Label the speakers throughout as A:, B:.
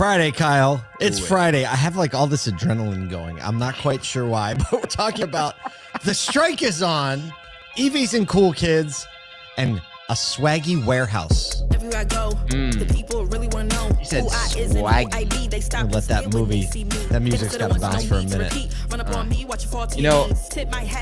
A: Friday, Kyle. It's Friday. I have like all this adrenaline going. I'm not quite sure why, but we're talking about the strike is on, EVs and cool kids, and a swaggy warehouse.
B: Everywhere I go, the people really want to know
A: You said
B: who I is and
A: swaggy.
B: They stop
A: Let that music's got to bounce for a minute.
C: You know,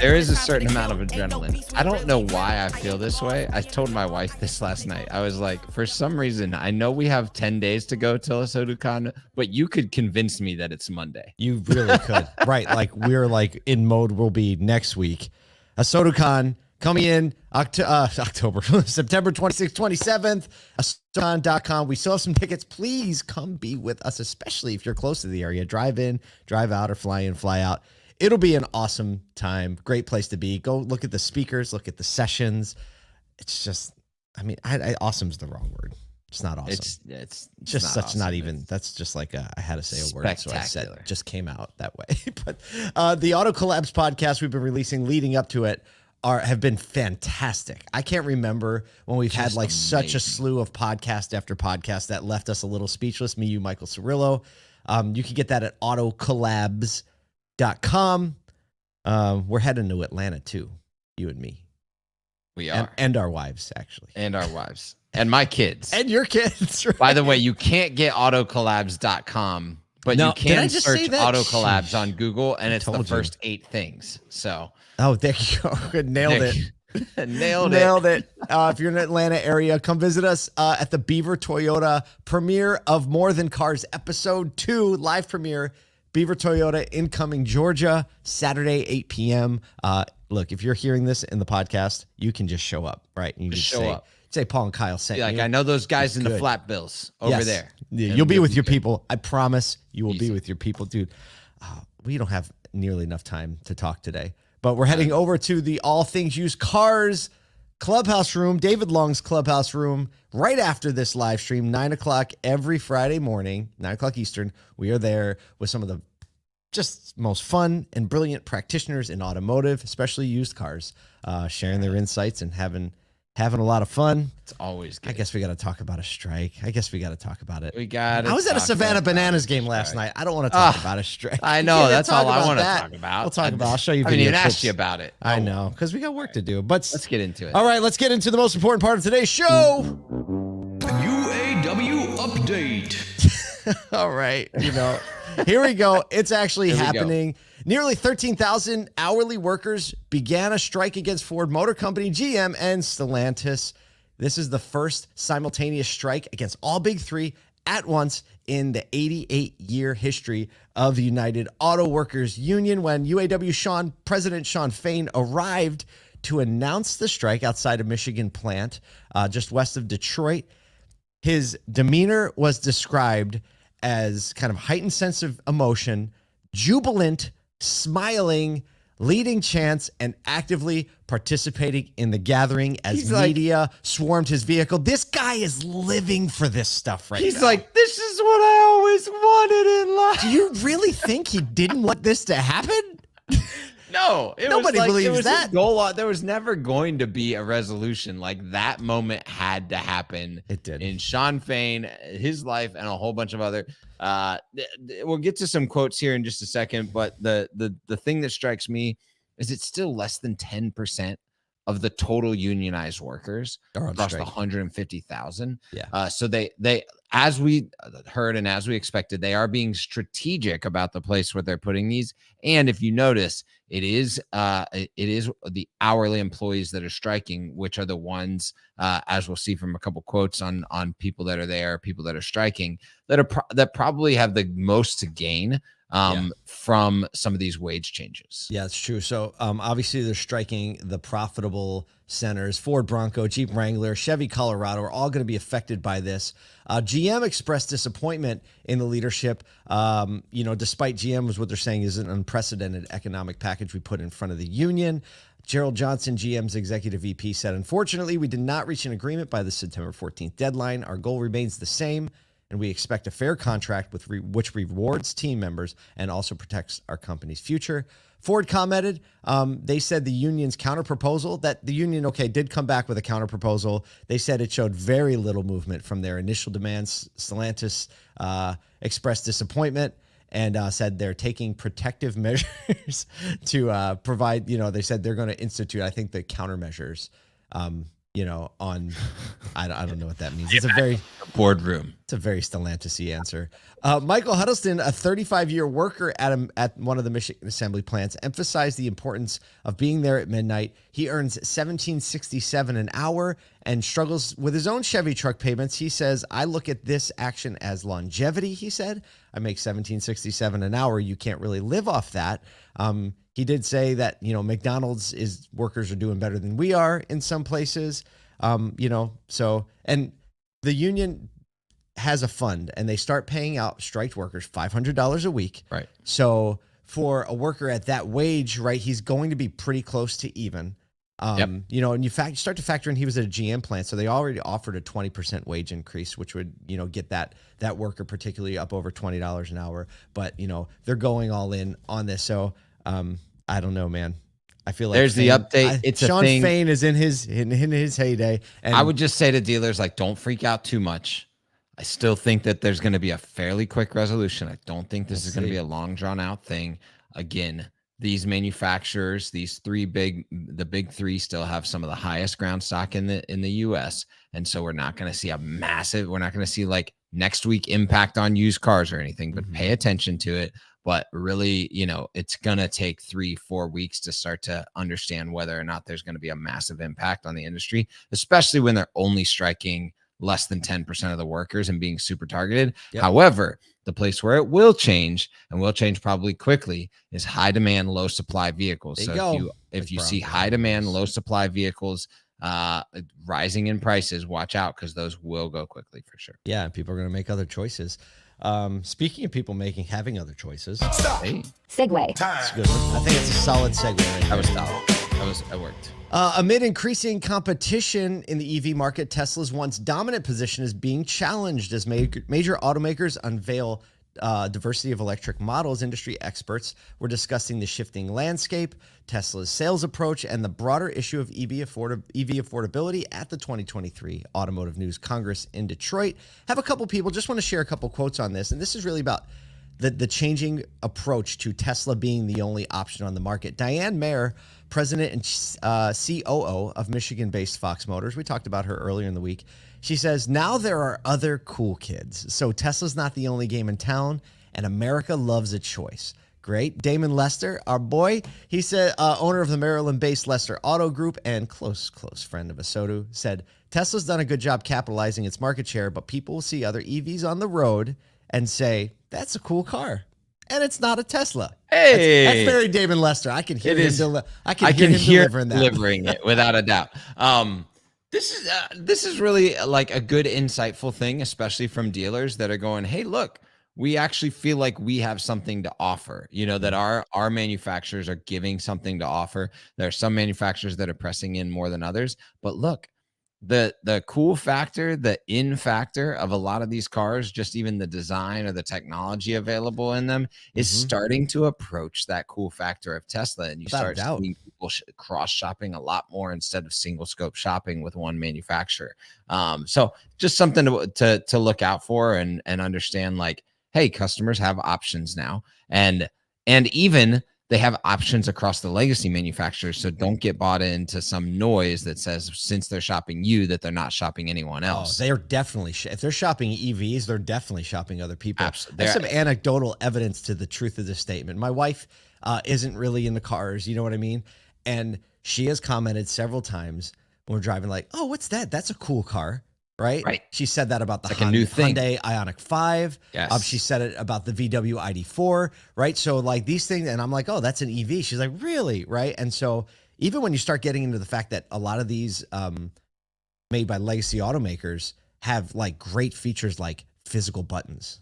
C: there is a certain amount of adrenaline. I don't know why I feel this way. I told my wife this last night. I was like, for some reason, I know we have 10 days to go till Sodukan, but you could convince me that it's Monday.
A: You really could. Right. Like we're like in mode will be next week. A Sodukan coming in October, September 26th, 27th, Sodukan.com. We still have some tickets. Please come be with us, especially if you're close to the area. Drive in, drive out, or fly in, fly out. It'll be an awesome time. Great place to be. Go look at the speakers, look at the sessions. It's just, I mean, awesome's the wrong word. It's not awesome.
C: It's
A: just
C: not
A: such
C: awesome.
A: not even. That's just like I had to say a word, so I said just came out that way. But the Auto Collabs podcast we've been releasing leading up to it have been fantastic. I can't remember when we've had like such a slew of podcast after podcast that left us a little speechless. Me, you, Michael Cirillo. You can get that at autocollabs.com. We're heading to Atlanta too, you and me.
C: We are.
A: And our wives, actually.
C: And our wives. And my kids.
A: And your kids. Right?
C: By the way, you can't get autocollabs.com, but you can search Auto Collabs on Google, and it's the first 8 things. So.
A: Oh, there you go. Nailed it.
C: Nailed
A: it. If you're in the Atlanta area, come visit us at the Beaver Toyota premiere of More Than Cars episode 2, live premiere. Beaver Toyota, incoming Georgia, Saturday, 8 p.m. Look, if you're hearing this in the podcast, you can just show up, right? You
C: just
A: can
C: show up.
A: Say Paul and Kyle sent
C: you. I know those guys in the flat bills over there.
A: Yeah, you'll be with your people. I promise you will be with your people, dude. We don't have nearly enough time to talk today, but we're heading over to the All Things Used Cars Clubhouse Room, David Long's Clubhouse Room, right after this live stream, 9 o'clock every Friday morning, 9 o'clock Eastern. We are there with some of the just most fun and brilliant practitioners in automotive, especially used cars, sharing their insights and having a lot of fun.
C: It's always good.
A: I guess we got to talk about a strike. I guess we got to talk about it.
C: I
A: was at a Savannah Bananas game last night. I don't want to talk about a strike.
C: I know. That's all I want to talk about.
A: We'll talk about it. I'll show you.
C: I haven't even asked you about it.
A: I know, because we got work to do. But
C: let's get into it.
A: All right, let's get into the most important part of today's show.
D: UAW update.
A: All right. Here we go. It's actually happening. Nearly 13,000 hourly workers began a strike against Ford Motor Company, GM, and Stellantis. This is the first simultaneous strike against all big three at once in the 88-year history of the United Auto Workers Union. When UAW President Shawn Fain arrived to announce the strike outside a Michigan plant just west of Detroit, his demeanor was described as kind of heightened sense of emotion, jubilant, smiling, leading chants, and actively participating in the gathering as media swarmed his vehicle. This guy is living for this stuff right now.
C: He's like, this is what I always wanted in life.
A: Do you really think he didn't want this to happen?
C: No,
A: nobody believes that.
C: There was never going to be a resolution. Like that moment had to happen.
A: It did.
C: In Shawn Fain, his life, and a whole bunch of other. We'll get to some quotes here in just a second, but the thing that strikes me is it's still less than 10% of the total unionized workers across the 150,000.
A: Yeah.
C: So they, as we heard and as we expected, they are being strategic about the place where they're putting these. And if you notice, it is the hourly employees that are striking, which are the ones, as we'll see from a couple quotes on people that are there, people that are striking, that probably have the most to gain from some of these wage changes.
A: Yeah, it's true. So obviously they're striking the profitable centers. Ford Bronco, Jeep Wrangler, Chevy Colorado are all going to be affected by this. GM expressed disappointment in the leadership. Despite GM was what they're saying is an unprecedented economic package we put in front of the union. Gerald Johnson, GM's executive VP, said, unfortunately, we did not reach an agreement by the September 14th deadline. Our goal remains the same. and we expect a fair contract with which rewards team members and also protects our company's future. Ford commented, they said the union's counterproposal, that the union, did come back with a counterproposal. They said it showed very little movement from their initial demands. Stellantis expressed disappointment and said they're taking protective measures to provide, they said they're going to institute, I think, the countermeasures, on, I don't know what that means. It's a very
C: boardroom.
A: It's a very Stellantis-y answer. Michael Huddleston, a 35-year worker at one of the Michigan assembly plants, emphasized the importance of being there at midnight. He earns $17.67 an hour and struggles with his own Chevy truck payments. He says, I look at this action as longevity, he said. I make $17.67 an hour. You can't really live off that. He did say that, McDonald's workers are doing better than we are in some places. And the union has a fund and they start paying out striked workers $500 a week.
C: Right.
A: So for a worker at that wage, right, he's going to be pretty close to even. And you start to factor in he was at a GM plant, so they already offered a 20% wage increase, which would, get that worker particularly up over $20 an hour. But, they're going all in on this. So I don't know, man. I feel like
C: there's the update. It's
A: Shawn
C: a thing.
A: Fain is in his heyday. And
C: I would just say to dealers, don't freak out too much. I still think that there's going to be a fairly quick resolution. I don't think this is going to be a long drawn out thing. Again, these manufacturers, the big three still have some of the highest ground stock in the US. And so we're not going to see we're not going to see next week impact on used cars or anything, but pay attention to it. But really, it's going to take 3-4 weeks to start to understand whether or not there's going to be a massive impact on the industry, especially when they're only striking less than 10% of the workers and being super targeted. Yep. However, the place where it will change, and will change probably quickly, is high demand, low supply vehicles. So if you see high demand, low supply vehicles rising in prices, watch out, because those will go quickly for sure.
A: Yeah, and people are going to make other choices. Speaking of people having other choices,
D: segue.
A: That's a good one. I think it's a solid segue.
C: That worked.
A: Amid increasing competition in the EV market, Tesla's once dominant position is being challenged as major automakers unveil diversity of electric models. Industry experts were discussing the shifting landscape, Tesla's sales approach, and the broader issue of EV affordability at the 2023 Automotive News Congress in Detroit. Have a couple people, just want to share a couple quotes on this, and this is really about the changing approach to Tesla being the only option on the market. Diane Mayer, president and COO of Michigan-based Fox Motors, we talked about her earlier in the week. She says, now there are other cool kids. So Tesla's not the only game in town, and America loves a choice. Great. Damon Lester, our boy, he said, owner of the Maryland-based Lester Auto Group and close friend of Asotu, said, Tesla's done a good job capitalizing its market share, but people will see other EVs on the road and say, that's a cool car. And it's not a Tesla.
C: Hey,
A: that's very Damon Lester. I can hear him.
C: Delivering it without a doubt. This is really a good insightful thing, especially from dealers that are going, hey, look, we actually feel like we have something to offer, that our manufacturers are giving something to offer. There are some manufacturers that are pressing in more than others, but look, the cool factor, the in factor of a lot of these cars, just even the design or the technology available in them is starting to approach that cool factor of Tesla. And you start seeing people cross shopping a lot more instead of single scope shopping with one manufacturer. So just something to look out for and understand, hey, customers have options now. And even they have options across the legacy manufacturers. So don't get bought into some noise that says, since they're shopping you, that they're not shopping anyone else.
A: They're definitely, if they're shopping EVs, they're definitely shopping other people.
C: Absolutely.
A: There's some anecdotal evidence to the truth of this statement. My wife isn't really into cars. You know what I mean? And she has commented several times when we're driving, oh, what's that? That's a cool car. Right. She said that about the Hyundai Ioniq 5.
C: Yes.
A: She said it about the VW ID4. Right. So these things, and I'm like, oh, that's an EV. She's like, really? Right. And so even when you start getting into the fact that a lot of these made by legacy automakers have great features like physical buttons.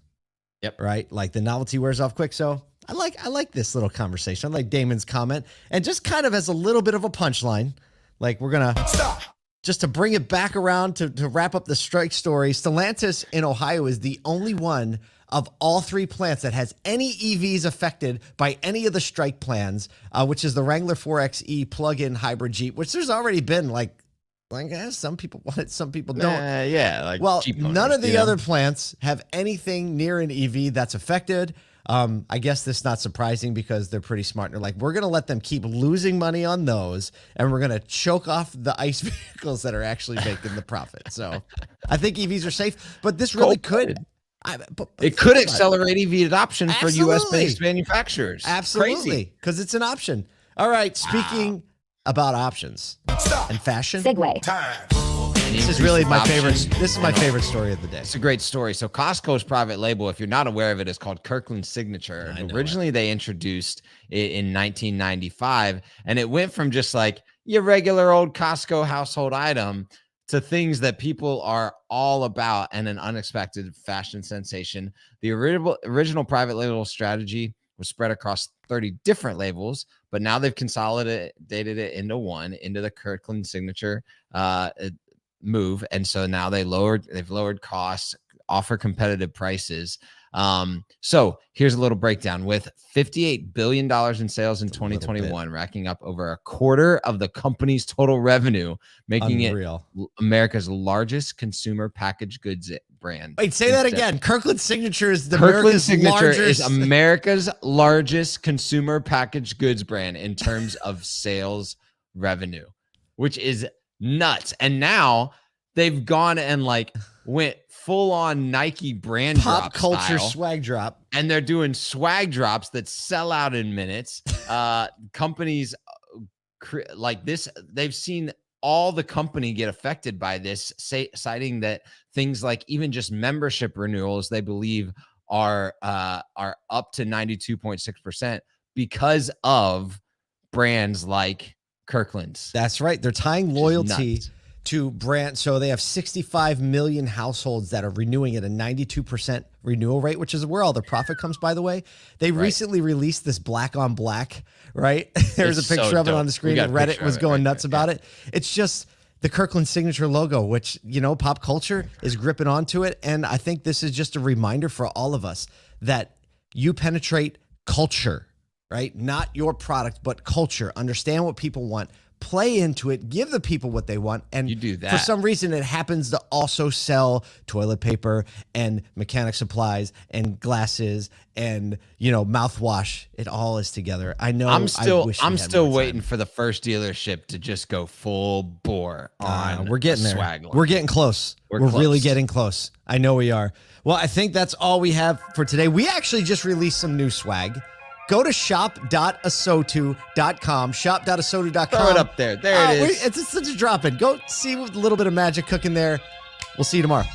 C: Yep.
A: Right. The novelty wears off quick. So I like this little conversation. I like Damon's comment, and just kind of as a little bit of a punchline, we're going to stop. just to bring it back around to wrap up the strike story, Stellantis in Ohio is the only one of all 3 plants that has any EVs affected by any of the strike plans, which is the Wrangler 4xe plug-in hybrid Jeep, which there's already been like I guess some people want it, some people don't.
C: Yeah.
A: Well,
C: Jeep
A: none
C: owners,
A: of the other plants have anything near an EV that's affected. I guess this is not surprising because they're pretty smart. And they're like, we're going to let them keep losing money on those, and we're going to choke off the ICE vehicles that are actually making the profit. So I think EVs are safe, but this really could.
C: It could accelerate EV adoption for
A: Absolutely.
C: U.S.-based manufacturers.
A: Absolutely, because it's an option. All right, speaking about options and fashion.
D: Segue.
A: This is really my favorite. This is my favorite story of the day.
C: It's a great story. So Costco's private label, if you're not aware of it, is called Kirkland Signature. Originally, they introduced it in 1995, and it went from just like your regular old Costco household item to things that people are all about and an unexpected fashion sensation. The original private label strategy was spread across 30 different labels, but now they've consolidated it into one, into the Kirkland Signature move. And so now they've lowered costs, offer competitive prices. So here's a little breakdown. With $58 billion in sales in 2021, racking up over a quarter of the company's total revenue, making it America's largest consumer packaged goods brand.
A: Wait, say that again. Kirkland Signature is
C: America's largest consumer packaged goods brand in terms of sales revenue, which is nuts. And now they've gone and like went full on Nike brand
A: pop culture
C: style,
A: swag drop,
C: and they're doing swag drops that sell out in minutes. Companies like this, they've seen all the company get affected by this, citing that things like even just membership renewals, they believe are up to 92.6% because of brands like Kirkland's.
A: That's right. They're tying loyalty to brand. So they have 65 million households that are renewing at a 92% renewal rate, which is where all the profit comes, by the way. They recently released this black on black, right? There's a picture of it on the screen, and Reddit was going nuts about it. It's just the Kirkland Signature logo, which, you know, pop culture is gripping onto it. And I think this is just a reminder for all of us that you penetrate culture, right? Not your product, but culture. Understand what people want. Play into it, give the people what they want, and
C: you do that.
A: For some reason, it happens to also sell toilet paper and mechanic supplies and glasses and, you know, mouthwash. It all is together. I know.
C: I'm still waiting for the first dealership to just go full bore on.
A: We're getting there.
C: Swag line.
A: We're getting close. We're really getting close. I know we are. Well, I think that's all we have for today. We actually just released some new swag. Go to shop.asotu.com, shop.asotu.com.
C: Throw it up there. There it is.
A: It's such a drop in. Go see a little bit of magic cooking there. We'll see you tomorrow.